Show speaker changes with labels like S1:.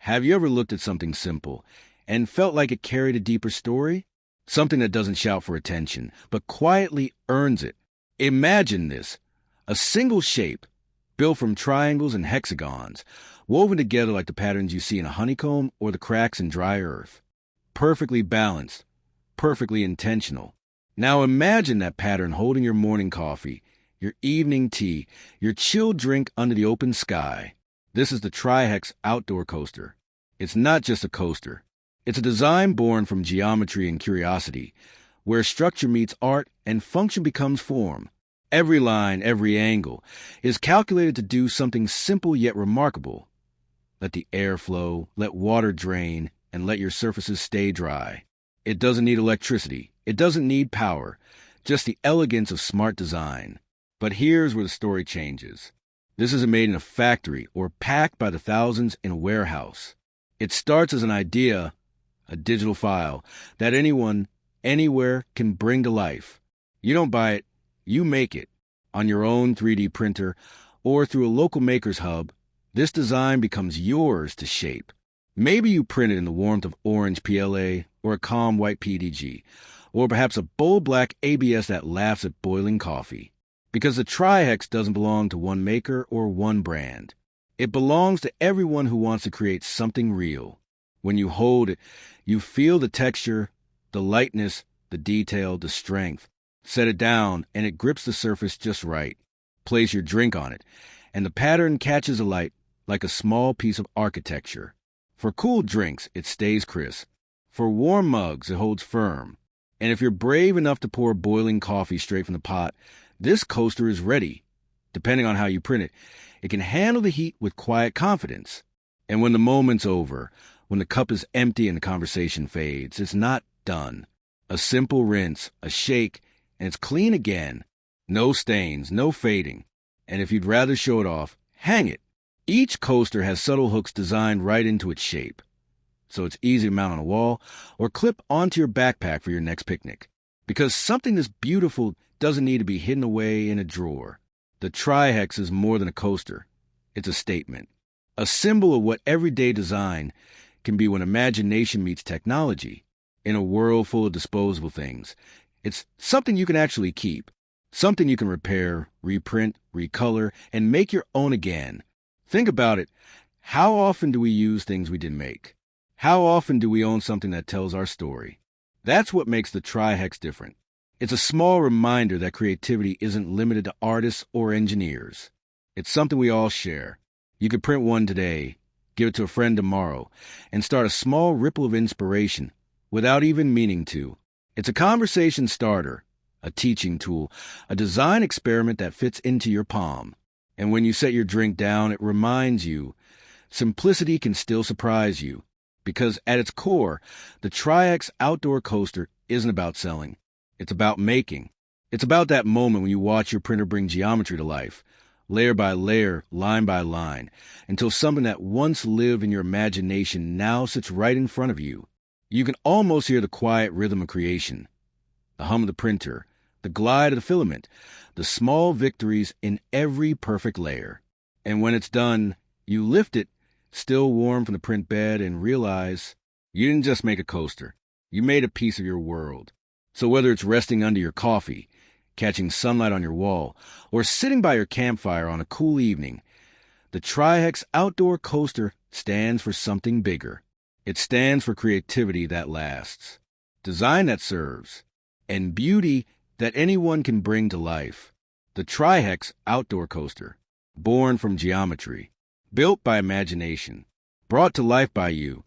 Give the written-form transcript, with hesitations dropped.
S1: Have you ever looked at something simple and felt like it carried a deeper story? Something that doesn't shout for attention, but quietly earns it. Imagine this: a single shape, built from triangles and hexagons, woven together like the patterns you see in a honeycomb or the cracks in dry earth. Perfectly balanced, perfectly intentional. Now imagine that pattern holding your morning coffee, your evening tea, your chilled drink under the open sky. This is the TriHex Outdoor Coaster. It's not just a coaster. It's a design born from geometry and curiosity, where structure meets art and function becomes form. Every line, every angle is calculated to do something simple yet remarkable. Let the air flow, let water drain, and let your surfaces stay dry. It doesn't need electricity. It doesn't need power. Just the elegance of smart design. But here's where the story changes. This isn't made in a factory or packed by the thousands in a warehouse. It starts as an idea, a digital file, that anyone, anywhere can bring to life. You don't buy it, you make it. On your own 3D printer or through a local maker's hub, this design becomes yours to shape. Maybe you print it in the warmth of orange PLA or a calm white PDG, or perhaps a bold black ABS that laughs at boiling coffee. Because the TriHex doesn't belong to one maker or one brand. It belongs to everyone who wants to create something real. When you hold it, you feel the texture, the lightness, the detail, the strength. Set it down, and it grips the surface just right. Place your drink on it, and the pattern catches a light like a small piece of architecture. For cool drinks, it stays crisp. For warm mugs, it holds firm. And if you're brave enough to pour boiling coffee straight from the pot, this coaster is ready. Depending on how you print it, it can handle the heat with quiet confidence. And when the moment's over, when the cup is empty and the conversation fades, it's not done. A simple rinse, a shake, and it's clean again. No stains, no fading. And if you'd rather show it off, hang it. Each coaster has subtle hooks designed right into its shape, so it's easy to mount on a wall or clip onto your backpack for your next picnic. Because something this beautiful doesn't need to be hidden away in a drawer. The TriHex is more than a coaster. It's a statement. A symbol of what everyday design can be when imagination meets technology. In a world full of disposable things, it's something you can actually keep. Something you can repair, reprint, recolor, and make your own again. Think about it. How often do we use things we didn't make? How often do we own something that tells our story? That's what makes the TriHex different. It's a small reminder that creativity isn't limited to artists or engineers. It's something we all share. You could print one today, give it to a friend tomorrow, and start a small ripple of inspiration without even meaning to. It's a conversation starter, a teaching tool, a design experiment that fits into your palm. And when you set your drink down, it reminds you, simplicity can still surprise you. Because at its core, the TriHex Outdoor Coaster isn't about selling. It's about making. It's about that moment when you watch your printer bring geometry to life, layer by layer, line by line, until something that once lived in your imagination now sits right in front of you. You can almost hear the quiet rhythm of creation, the hum of the printer, the glide of the filament, the small victories in every perfect layer. And when it's done, you lift it, still warm from the print bed, and realize you didn't just make a coaster. You made a piece of your world. So whether it's resting under your coffee, catching sunlight on your wall, or sitting by your campfire on a cool evening, the TriHex Outdoor Coaster stands for something bigger. It stands for creativity that lasts, design that serves, and beauty that anyone can bring to life. The TriHex Outdoor Coaster, born from geometry, built by imagination, brought to life by you.